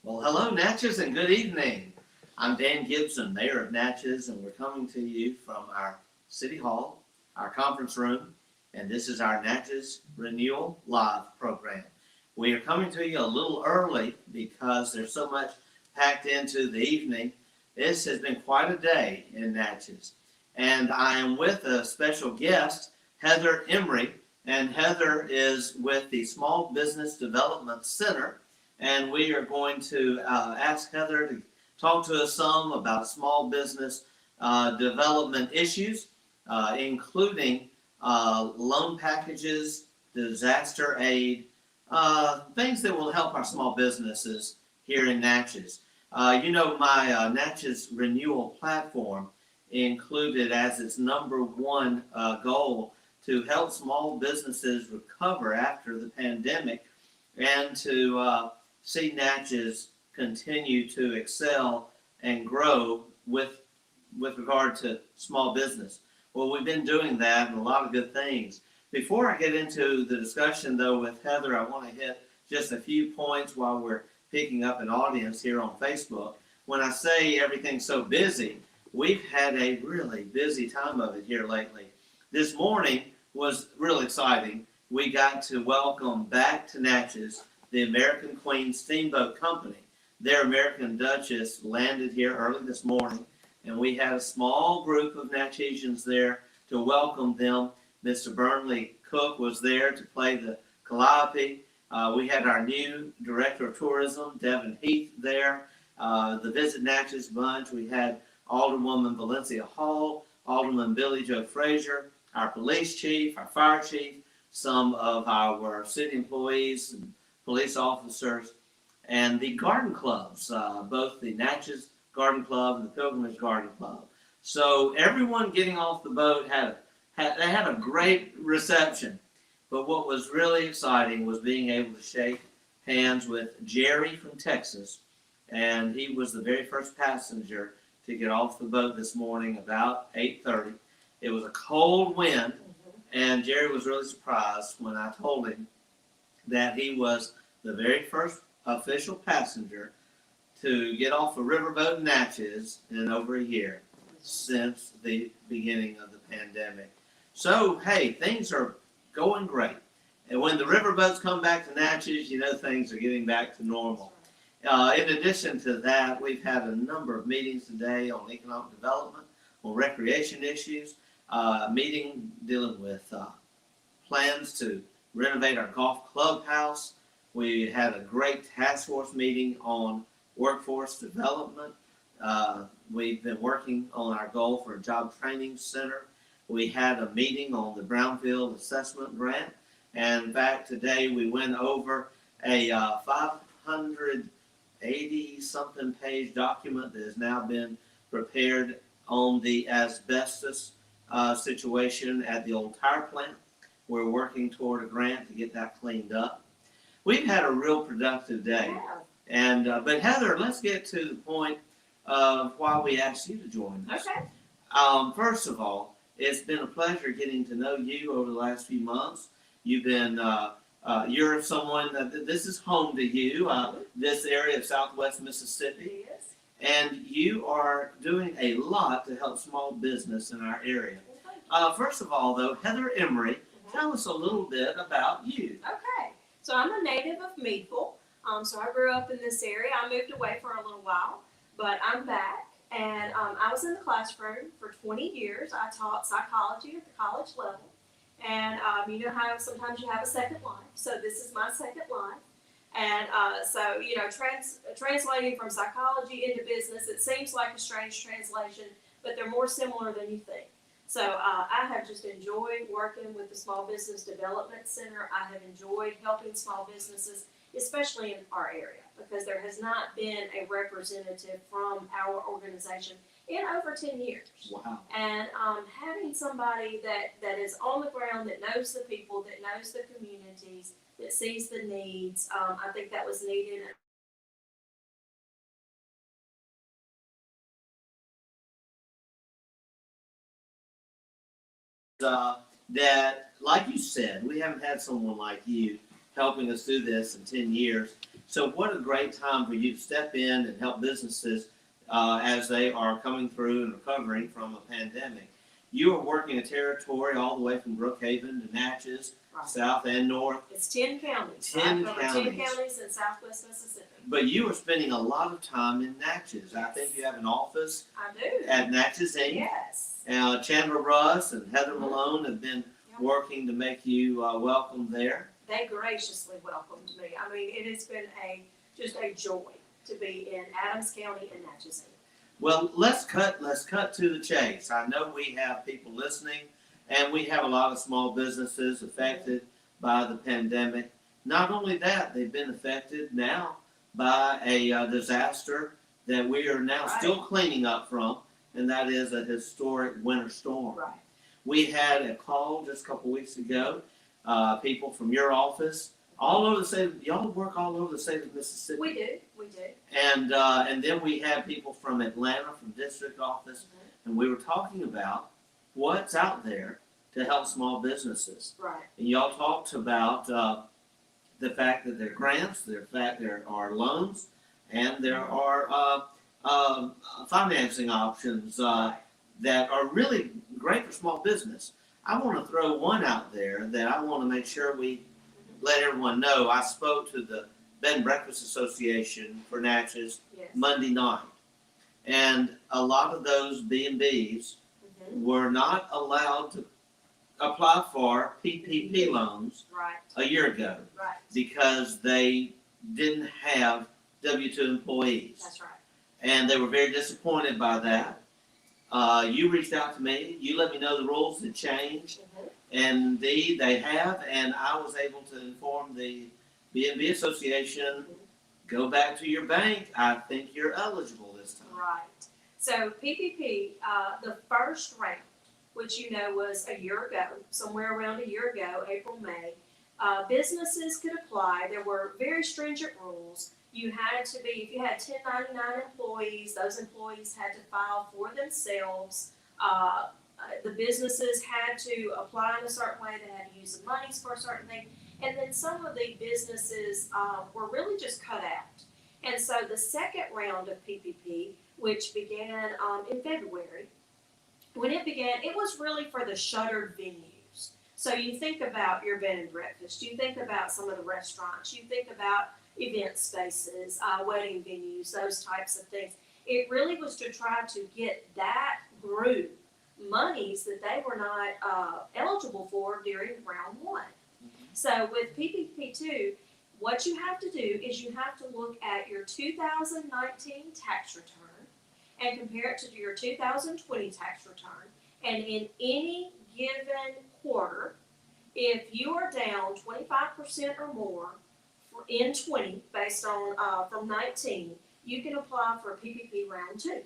Well, hello, Natchez, and good evening. I'm Dan Gibson, Mayor of Natchez, and we're coming to you from our City Hall, our conference room, and this is our Natchez Renewal Live program. We are coming to you a little early because there's so much packed into the evening. This has been quite a day in Natchez, and I am with a special guest, Heather Emory, and Heather is with the Small Business Development Center. And we are going to ask Heather to talk to us some about small business development issues, including loan packages, disaster aid, things that will help our small businesses here in Natchez. My Natchez Renewal platform included as its #1 goal to help small businesses recover after the pandemic and to see Natchez continue to excel and grow with regard to small business. Well, we've been doing that and a lot of good things. Before I get into the discussion, though, with Heather, I want to hit just a few points while we're picking up an audience here on Facebook. When I say everything's so busy, we've had a really busy time of it here lately. This morning was really exciting. We got to welcome back to Natchez the American Queen Steamboat Company. Their American Duchess landed here early this morning, and we had a small group of Natchezians there to welcome them. Mr. Burnley Cook was there to play the calliope. We had our new Director of Tourism, Devin Heath, there. The Visit Natchez bunch, we had Alderwoman Valencia Hall, Alderman Billy Joe Frazier, our police chief, our fire chief, some of our city employees, and police officers, and the garden clubs, both the Natchez Garden Club and the Pilgrimage Garden Club. So everyone getting off the boat had a great reception. But what was really exciting was being able to shake hands with Jerry from Texas, and he was the very first passenger to get off the boat this morning about 8:30. It was a cold wind, and Jerry was really surprised when I told him that he was the very first official passenger to get off a riverboat in Natchez in over a year since the beginning of the pandemic. So, hey, things are going great. And when the riverboats come back to Natchez, you know things are getting back to normal. In addition to that, we've had a number of meetings today on economic development, on recreation issues, a meeting dealing with plans to renovate our golf clubhouse. We had a great task force meeting on workforce development. We've been working on our goal for a job training center. We had a meeting on the Brownfield Assessment Grant. And in fact, today we went over a 580-something page document that has now been prepared on the asbestos situation at the old tire plant. We're working toward a grant to get that cleaned up. We've had a real productive day. And but Heather, let's get to the point of why we asked you to join us. Okay. First of all, it's been a pleasure getting to know you over the last few months. You've been, you're someone that this is home to you, this area of Southwest Mississippi. Yes. And you are doing a lot to help small business in our area. First of all, though, Heather Emory, tell us a little bit about you. Okay. So I'm a native of Meadville. So I grew up in this area. I moved away for a little while, but I'm back. And I was in the classroom for 20 years. I taught psychology at the college level. And you know how sometimes you have a second life. So this is my second life. And so, you know, translating from psychology into business, it seems like a strange translation, but they're more similar than you think. So I have just enjoyed working with the Small Business Development Center. I have enjoyed helping small businesses, especially in our area, because there has not been a representative from our organization in over 10 years. Wow. And having somebody that is on the ground, that knows the people, that knows the communities, that sees the needs, I think that was needed. That, like you said, we haven't had someone like you helping us do this in 10 years. So what a great time for you to step in and help businesses as they are coming through and recovering from a pandemic. You are working a territory all the way from Brookhaven to Natchez, Right. south and north. It's 10 counties. 10 right? counties. 10 counties in southwest Mississippi. But you are spending a lot of time in Natchez. I think you have an office I do. at Natchez Inc. Yes. Chandler Russ and Heather Malone have been Yep. working to make you welcome there. They graciously welcomed me. I mean, it has been just a joy to be in Adams County and Natchez. Well, let's cut to the chase. I know we have people listening, and we have a lot of small businesses affected by the pandemic. Not only that, they've been affected now by a disaster that we are now Right. still cleaning up from, and that is a historic winter storm. Right. We had a call just a couple weeks ago. People from your office, all over the state. Y'all work all over the state of Mississippi. We do. We do. And then we had people from Atlanta, from district office, and we were talking about what's out there to help small businesses. Right. And y'all talked about the fact that there are grants, there are loans, and there are financing options that are really great for small business. I want to throw one out there that I want to make sure we let everyone know. I spoke to the Bed and Breakfast Association for Natchez Yes. Monday night, and a lot of those B&Bs were not allowed to apply for PPP loans Right. a year ago Right. because they didn't have W-2 employees. That's right. And they were very disappointed by that. You reached out to me. You let me know the rules had changed. And indeed, they have. And I was able to inform the B&B Association, go back to your bank. I think you're eligible this time. Right. So PPP, the first round, which you know was a year ago, somewhere around a year ago, April, May, businesses could apply. There were very stringent rules. You had to be, if you had 1099 employees, those employees had to file for themselves. The businesses had to apply in a certain way. They had to use the monies for a certain thing. And then some of the businesses were really just cut out. And so the second round of PPP, which began in February, when it began, it was really for the shuttered venues. So you think about your bed and breakfast, you think about some of the restaurants, you think about event spaces, wedding venues, those types of things. It really was to try to get that group monies that they were not eligible for during round one. So with PPP2, what you have to do is you have to look at your 2019 tax return and compare it to your 2020 tax return. And in any given quarter, if you are down 25% or more in 20, based on from 19, you can apply for a PPP round 2.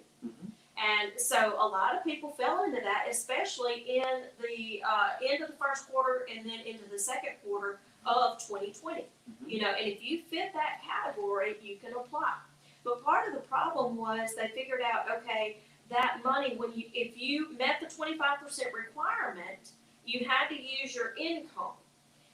And so a lot of people fell into that, especially in the end of the first quarter and then into the second quarter of 2020. You know, and if you fit that category, you can apply. But part of the problem was they figured out, okay, that money, if you met the 25% requirement, you had to use your income.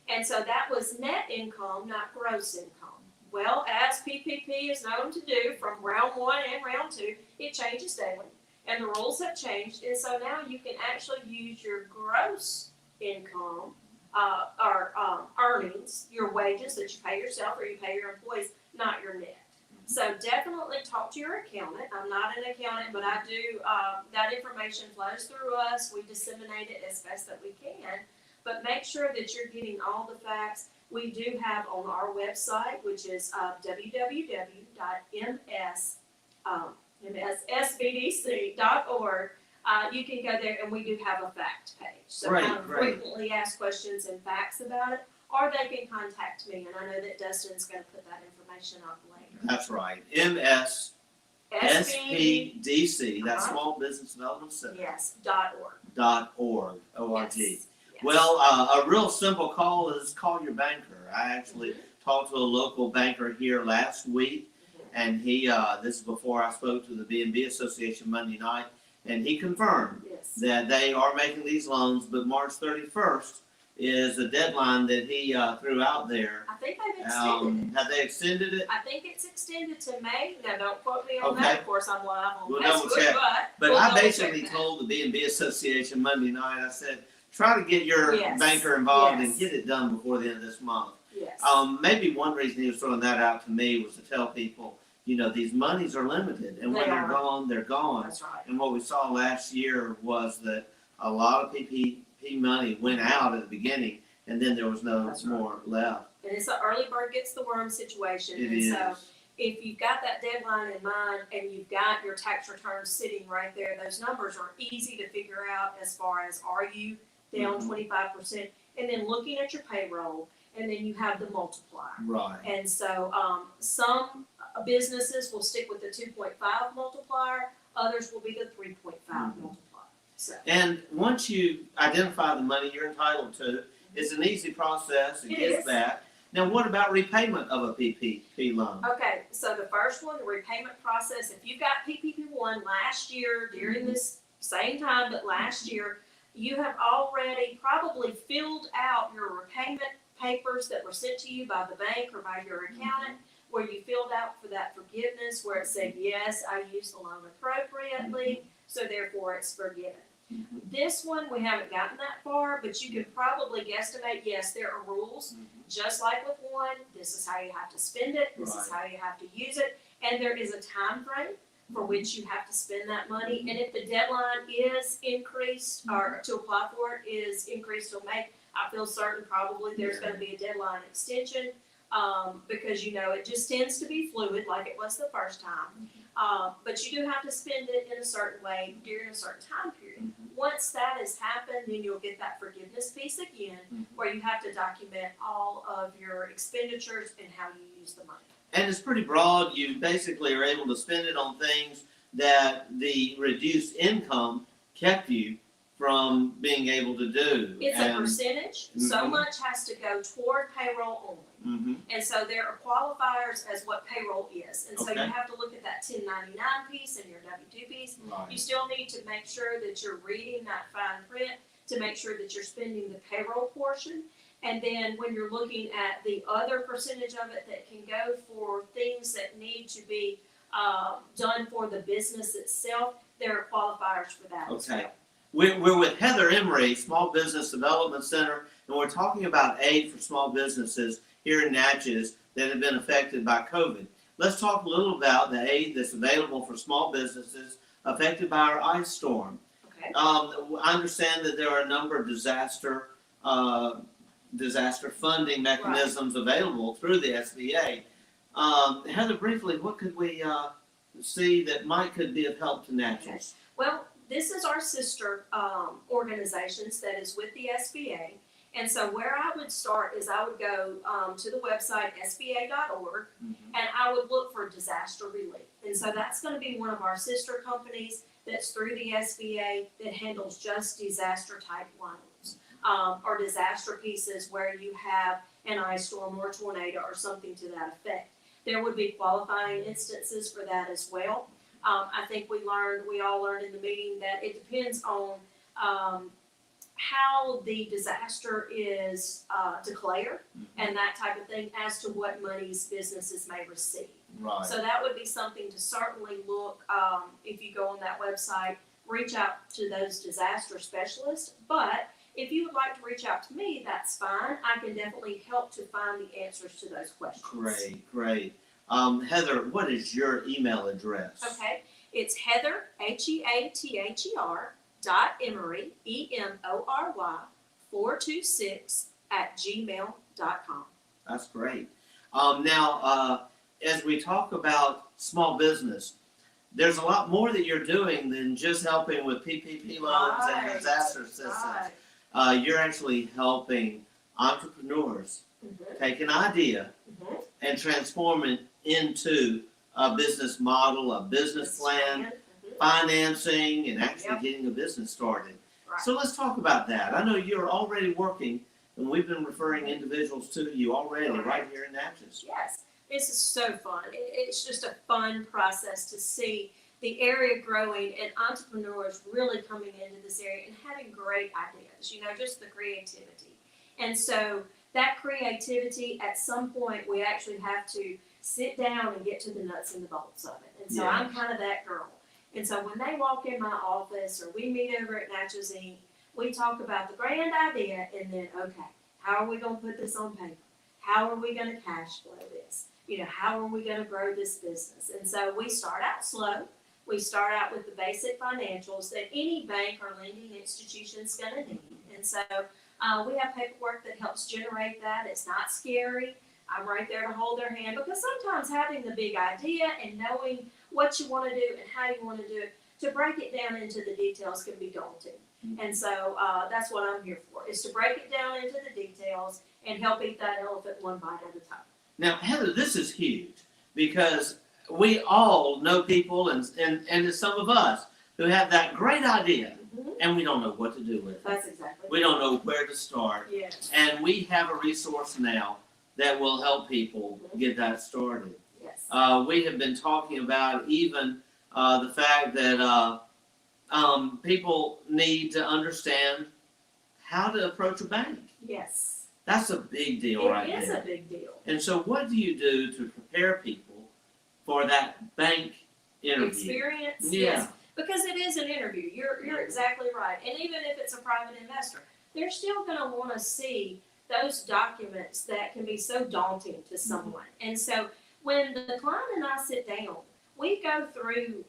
And so that was net income, not gross income. Well, as PPP is known to do from round 1 and round 2, it changes daily. And the rules have changed. And so now you can actually use your gross income or earnings, your wages that you pay yourself or you pay your employees, not your net. So definitely talk to your accountant. I'm not an accountant, but I do, that information flows through us. We disseminate it as best that we can. But make sure that you're getting all the facts. We do have on our website, which is www.MSSBDC.org. You can go there and we do have a fact page. So frequently asked questions and facts about it, or they can contact me. And I know that Dustin's going to put that information up later. That's right. MSSBDC, that's Small Business Development Center. Yes, .org. .org, O-R-G. Yes. Well, a real simple call is call your banker. I actually talked to a local banker here last week, and he, this is before I spoke to the B&B Association Monday night, and he confirmed that they are making these loans, but March 31st is a deadline that he threw out there. I think they've extended it. Have they extended it? I think it's extended to May. Now, don't quote me on Okay. that. Of course, I'm live on We'll double Facebook, check. But we'll I double basically check that. told the B&B Association Monday night, I said, try to get your Yes. banker involved and Yes. get it done before the end of this month. Yes. Maybe one reason he was throwing that out to me was to tell people, you know, these monies are limited, and when They they're are. gone, they're gone. That's right. And what we saw last year was that a lot of PPP money went out at the beginning, and then there was no That's right. more left. And it's an early bird gets the worm situation. It and is. so if you've got that deadline in mind and you've got your tax returns sitting right there, those numbers are easy to figure out as far as are you down Mhm. 25%, and then looking at your payroll, and then you have the multiplier. Right. And so some businesses will stick with the 2.5 multiplier, others will be the 3.5 Mhm. multiplier. So And once you identify the money you're entitled to, it's an easy process. It It gets is. that. Now, what about repayment of a PPP loan? okay, so the first one, the repayment process, if you got PPP1 last year during this same time, but last year, you have already probably filled out your repayment papers that were sent to you by the bank or by your accountant, where you filled out for that forgiveness, where it said, yes, I used the loan appropriately, so therefore it's forgiven. Mhm. This one, we haven't gotten that far, but you could probably guesstimate, yes, there are rules. Just like with one, this is how you have to spend it, this is Right. how you have to use it, and there is a time frame for which you have to spend that money. And if the deadline is increased, or to apply for it is increased till May, I feel certain probably there's Yeah. gonna be a deadline extension, because you know, it just tends to be fluid like it was the first time. But you do have to spend it in a certain way during a certain time period. Once that has happened, then you'll get that forgiveness piece again, where you have to document all of your expenditures and how you use the money. And it's pretty broad. You basically are able to spend it on things that the reduced income kept you from being able to do. It's a percentage, so Mhm. much has to go toward payroll only. Mm-hmm. And so there are qualifiers as what payroll is. And so Okay. you have to look at that 1099 piece and your W-2 piece. You Right. still need to make sure that you're reading that fine print to make sure that you're spending the payroll portion. And then when you're looking at the other percentage of it that can go for things that need to be done for the business itself, there are qualifiers for that as Okay. well. We're with Heather Emory, Small Business Development Center, and we're talking about aid for small businesses here in Natchez that have been affected by COVID. Let's talk a little about the aid that's available for small businesses affected by our ice storm. Okay. I understand that there are a number of disaster funding mechanisms available through the SBA. Heather, briefly, what could we see that could be of help to Natchez? Well, this is our sister organizations that is with the SBA. And so where I would start is I would go to the website sba.org, and I would look for disaster relief. And so that's going to be one of our sister companies that's through the SBA that handles just disaster type loans, or disaster pieces where you have an ice storm or a tornado or something to that effect. There would be qualifying instances for that as well. I think we all learned in the meeting that it depends on how the disaster is declared and that type of thing as to what monies businesses may receive. Right. So that would be something to certainly look, if you go on that website, reach out to those disaster specialists. But if you would like to reach out to me, that's fine. I can definitely help to find the answers to those questions. Great. Heather, what is your email address? Okay, it's Heather, HEATHER, .Emory, EMORY, 426 @gmail.com. That's great. Now, as we talk about small business, there's a lot more that you're doing than just helping with PPP loans and Right, disaster assistance. Right. You're actually helping entrepreneurs Mhm, take an idea mhm. and transform it into a business model, a business plan, Mhm. financing, and actually Yep. getting a business started. Right. So let's talk about that. I know you're already working, and we've been referring individuals to you already right here in Natchez. Yes, this is so fun. It's just a fun process to see the area growing and entrepreneurs really coming into this area and having great ideas, just the creativity. And so that creativity, at some point, we actually have to sit down and get to the nuts and the bolts of it. And so I'm kind of that girl. And so when they walk in my office or we meet over at Natchez Inc., we talk about the grand idea and then, okay, how are we going to put this on paper? How are we going to cash flow this? How are we going to grow this business? And so we start out slow. We start out with the basic financials that any bank or lending institution is going to need. And so we have paperwork that helps generate that. It's not scary. I'm right there to hold their hand, because sometimes having the big idea and knowing what you want to do and how you want to do it, to break it down into the details can be daunting. And so that's what I'm here for, is to break it down into the details and help eat that elephant one bite at a time. Now, Heather, this is huge, because we all know people, and there's some of us who have that great idea, and we don't know what to do with it. That's exactly. We don't know where to start. Yes. And we have a resource now that will help people get that started. Yes. We have been talking about even the fact that people need to understand how to approach a bank. Yes. That's a big deal right there. It is a big deal. And so what do you do to prepare people for that bank interview? Experience? Yeah. Yes. Because it is an interview. You're exactly right. And even if it's a private investor, they're still going to want to see those documents that can be so daunting to someone. And so when the client and I sit down, we go through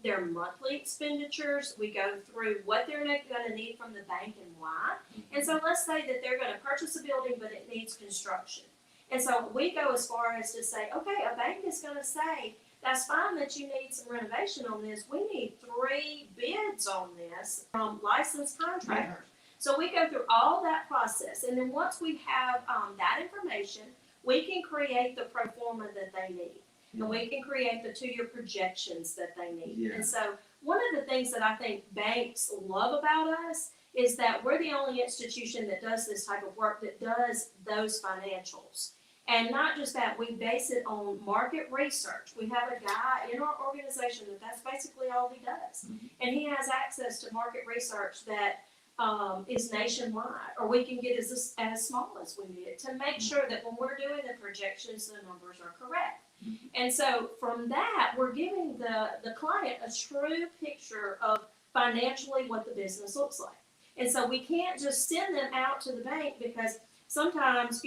their monthly expenditures. We go through what they're going to need from the bank and why. And so let's say that they're going to purchase a building, but it needs construction. And so we go as far as to say, okay, a bank is going to say, that's fine that you need some renovation on this. We need 3 bids on this from licensed contractors. So we go through all that process. And then once we have that information, we can create the pro forma that they need. And we can create the 2-year projections that they need. Yeah. And so one of the things that I think banks love about us is that we're the only institution that does this type of work, that does those financials. And not just that, we base it on market research. We have a guy in our organization that's basically all he does. And he has access to market research that is nationwide, or we can get as small as we need it, to make sure that when we're doing the projections, the numbers are correct. And so from that, we're giving the client a true picture of financially what the business looks like. And so we can't just send them out to the bank, because sometimes,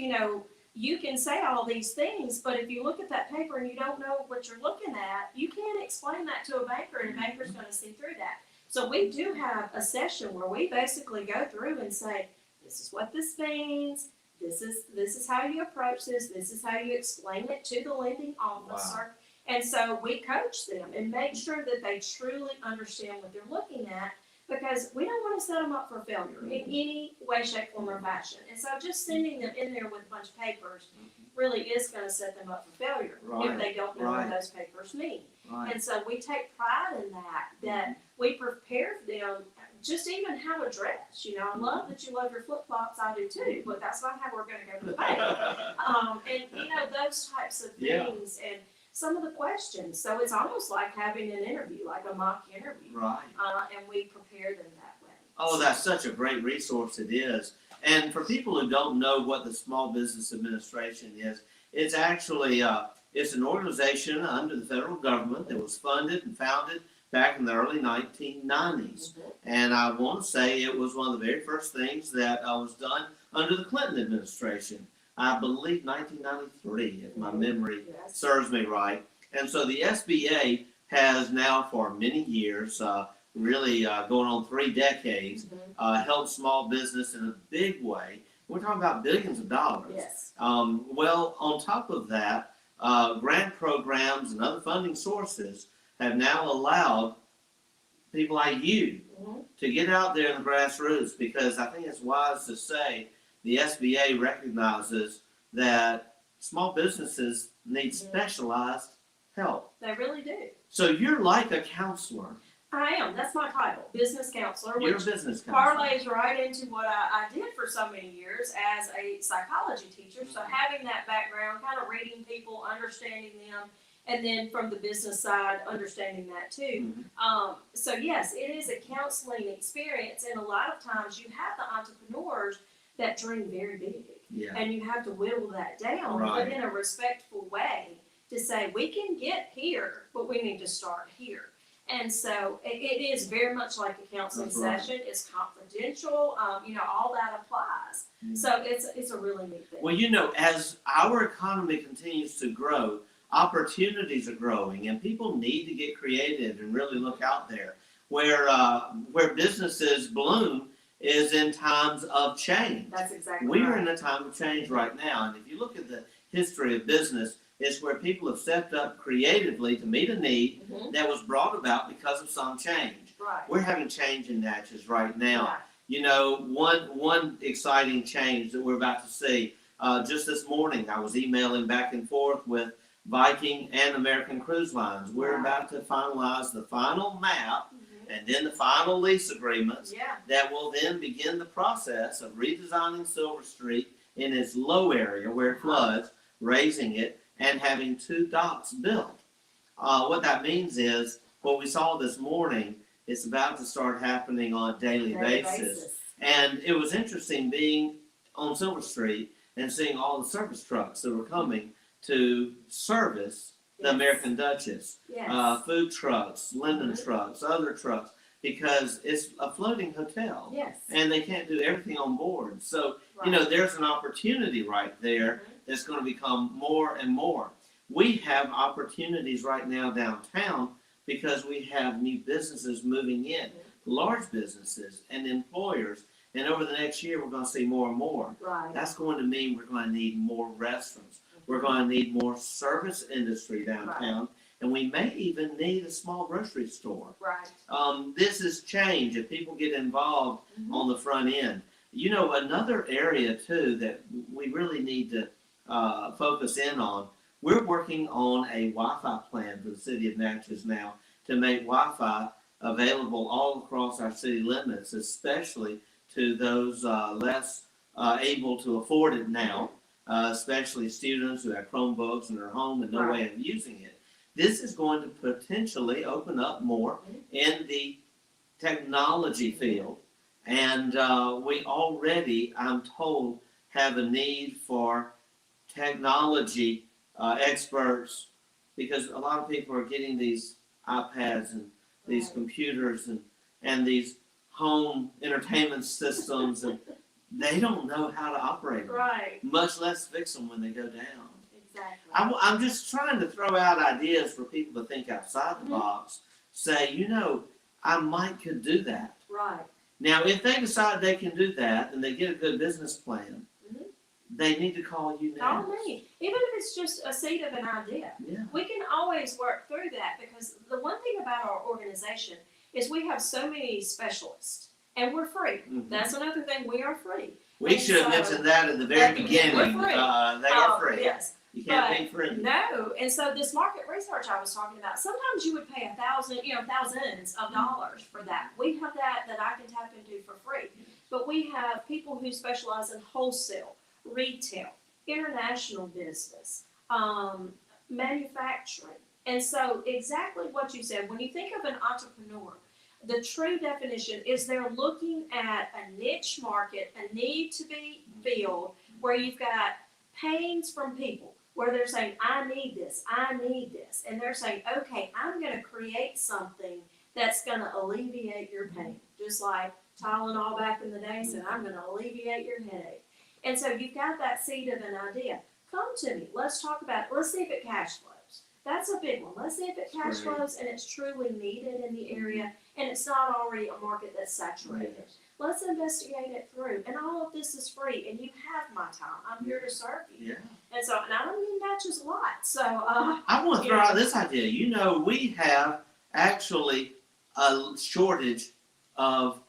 you can say all these things, but if you look at that paper and you don't know what you're looking at, you can't explain that to a banker, and a banker's going to see through that. So we do have a session where we basically go through and say, this is what this means. This is how you approach this. This is how you explain it to the lending officer. Wow. And so we coach them and make sure that they truly understand what they're looking at, because we don't want to set them up for failure in any way, shape, form, or fashion. And so just sending them in there with a bunch of papers really is going to set them up for failure if they don't know what those papers mean. Right. And so we take pride in that we prepare them just even how to dress. I love that you love your flip-flops, I do too, but that's not how we're going to go to the bank. And those types of things, and some of the questions. So it's almost like having an interview, like a mock interview. Right. And we prepare them that way. Oh, that's such a great resource it is. And for people who don't know what the Small Business Administration is, it's actually it's an organization under the federal government that was funded and founded back in the early 1990s. And I want to say it was one of the very first things that was done under the Clinton administration. I believe 1993, if my memory serves me right. And so the SBA has now for many years, really going on 3 decades, helped small business in a big way. We're talking about billions of dollars. Yes. Well, on top of that, grant programs and other funding sources have now allowed people like you to get out there in the grassroots, because I think it's wise to say the SBA recognizes that small businesses need specialized help. They really do. So you're like a counselor. I am. That's my title, business counselor, You're which a business counselor. parlays right into what I did for so many years as a psychology teacher. So having that background, kind of reading people, understanding them, and then from the business side, understanding that too. So yes, it is a counseling experience, and a lot of times you have the entrepreneurs that dream very big. Yeah. And you have to whittle that down, Right. but in a respectful way to say, we can get here, but we need to start here. And so it is very much like a counseling That's right. session. It's confidential. All that applies. Yeah. So it's a really neat thing. Well, as our economy continues to grow, opportunities are growing, and people need to get creative and really look out there. Where businesses bloom is in times of change. That's exactly We right. are in a time of change right now, and if you look at the history of business, it's where people have stepped up creatively to meet a need Mhm. that was brought about because of some change. Right. We're having change in Natchez right now. Right. One exciting change that we're about to see. Just this morning, I was emailing back and forth with Viking and American Cruise Lines. We're Wow. about to finalize the final map Mhm. and then the final lease agreements Yeah. that will then begin the process of redesigning Silver Street in its low area where it floods, raising it, and having 2 docks built. What that means is, what we saw this morning, it's about to start happening on a daily basis. And it was interesting being on Silver Street and seeing all the service trucks that were coming to service the Yes. American Duchess. Yes. Food trucks, Linden Mhm. trucks, other trucks, because it's a floating hotel. Yes. And they can't do everything on board. So, Right. there's an opportunity right there Mhm. that's going to become more and more. We have opportunities right now downtown because we have new businesses moving in, large businesses and employers. And over the next year, we're going to see more and more. Right. That's going to mean we're going to need more restaurants. We're going to need more service industry downtown. And we may even need a small grocery store. Right. This is change if people get involved Mhm. on the front end. Another area too that we really need to focus in on, we're working on a Wi-Fi plan for the city of Natchez now to make Wi-Fi available all across our city limits, especially to those less able to afford it now, especially students who have Chromebooks in their home and no Right. way of using it. This is going to potentially open up more in the technology field. And we already, I'm told, have a need for technology experts because a lot of people are getting these iPads and these Right. computers and these home entertainment systems, and they don't know how to operate them, Right. much less fix them when they go down. Exactly. I'm just trying to throw out ideas for people to think outside the Mhm. box. Say, I might could do that. Right. Now, if they decide they can do that and they get a good business plan, Mhm. they need to call you Call now. me. Even if it's just a seed of an idea. Yeah. We can always work through that because the one thing about our organization is we have so many specialists and we're free. Mhm. That's another thing, we are free. We And should have so- mentioned that in the very beginning. We're free. They are free. Yes. You can't But be free. No, and so this market research I was talking about, sometimes you would pay thousands of dollars for that. We have that I can tap into for free. But we have people who specialize in wholesale, retail, international business, manufacturing. And so exactly what you said, when you think of an entrepreneur, the true definition is they're looking at a niche market, a need to be filled, where you've got pains from people, where they're saying, I need this, and they're saying, okay, I'm going to create something that's going to alleviate your pain, just like Tylenol back in the day said, I'm going to alleviate your headache. And so you've got that seed of an idea. Come to me, let's talk about it, let's see if it cash flows. That's a big one. Let's see if it cash Right. flows and it's truly needed in the area and it's not already a market that's saturated. Right. Let's investigate it through. And all of this is free and you have my time. I'm here to serve you. Yeah. And so, and I don't mean Natchez a lot. So, I want to throw out this idea. We have actually a shortage of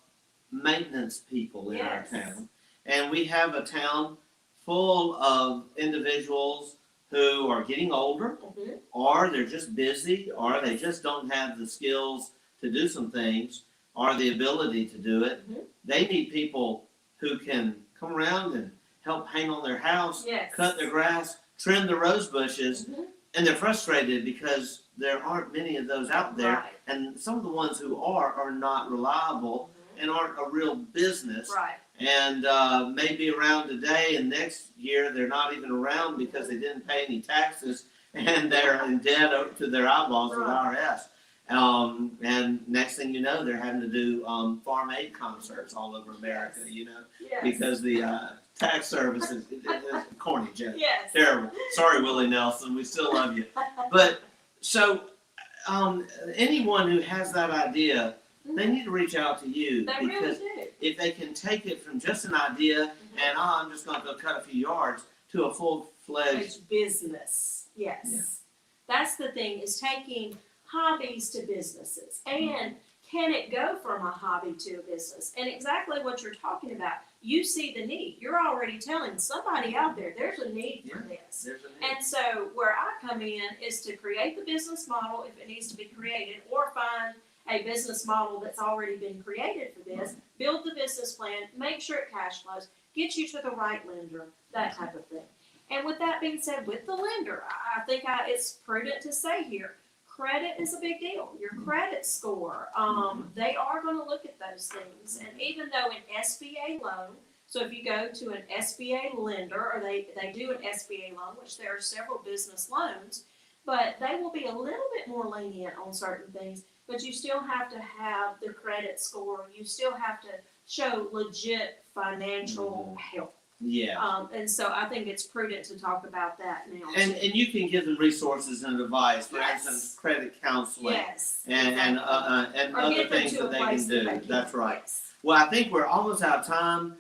maintenance people in Yes. our town. And we have a town full of individuals who are getting older, mhm, or they're just busy, or they just don't have the skills to do some things, or the ability to do it. Mhm. They need people who can come around and help paint on their house, yes. cut their grass, trim the rose bushes, Mhm, and they're frustrated because there aren't many of those out there, Right. and some of the ones who are not reliable Mhm, and aren't a real business. Right. and maybe around today, and next year they're not even around because they didn't pay any taxes and they're in debt up to their eyeballs with IRS. And next thing you know, they're having to do farm aid concerts all over America, you know, because the tax service is corny, Jeff. Yes. Terrible. Sorry, Willie Nelson. We still love you. But so anyone who has that idea, they need to reach out to you, They really because do. if they can take it from just an idea and I'm just going to go cut a few yards to a full-fledged It's business. Yes. Yeah. That's the thing, is taking hobbies to businesses. And can it go from a hobby to a business? And exactly what you're talking about. You see the need. You're already telling somebody out there, there's a need for this. There's a need. And so where I come in is to create the business model if it needs to be created, or find a business model that's already been created for this, build the business plan, make sure it cash flows, get you to the right lender, that type of thing. And with that being said, with the lender, I think it's prudent to say here, credit is a big deal. Your credit score, they are going to look at those things. And even though an SBA loan, so if you go to an SBA lender, or they do an SBA loan, which there are several business loans, but they will be a little bit more lenient on certain things, but you still have to have the credit score. You still have to show legit financial help. Yeah. And so I think it's prudent to talk about that now. And too. you can give them resources and advice, for Yes. instance, credit counseling Yes. and Or other get them things to a that they can place that do. they can. That's right. Yes. Well, I think we're almost out of time.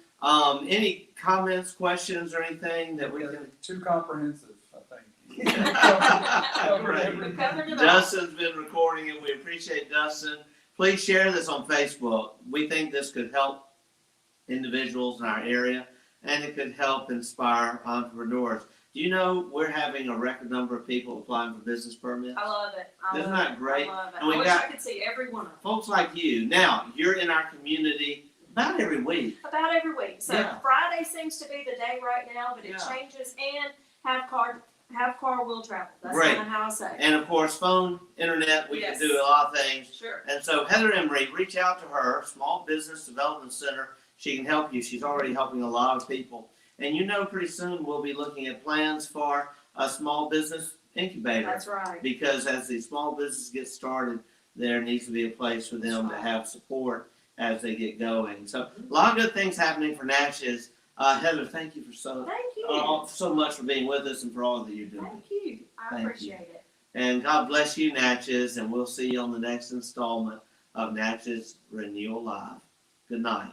Any comments, questions, or anything that we can? Too comprehensive, I think. We covered it all. Dustin's been recording it. We appreciate Dustin. Please share this on Facebook. We think this could help individuals in our area, and it could help inspire entrepreneurs. Do you know we're having a record number of people applying for business permits? I love it. Isn't that great? I love it. And we I wish got- I could see every one of them. Folks like you. Now, you're in our community about every week. About every week. So Yeah. Friday seems to be the day right now, but it Yeah. changes. And have car will travel. That's Great. kind of how I say it. And of course, phone, internet, we Yes. can do a lot of things. Sure. And so Heather Emory, reach out to her, Small Business Development Center. She can help you. She's already helping a lot of people. And you know, pretty soon we'll be looking at plans for a small business incubator. That's right. Because as the small business gets started, there needs to be a place for them to have support as they get going. So a lot of good things happening for Natchez. Heather, thank you for Thank you. so much for being with us and for all that you're doing. Thank you. I Thank you. appreciate it. And God bless you, Natchez, and we'll see you on the next installment of Natchez Renewal Live. Good night.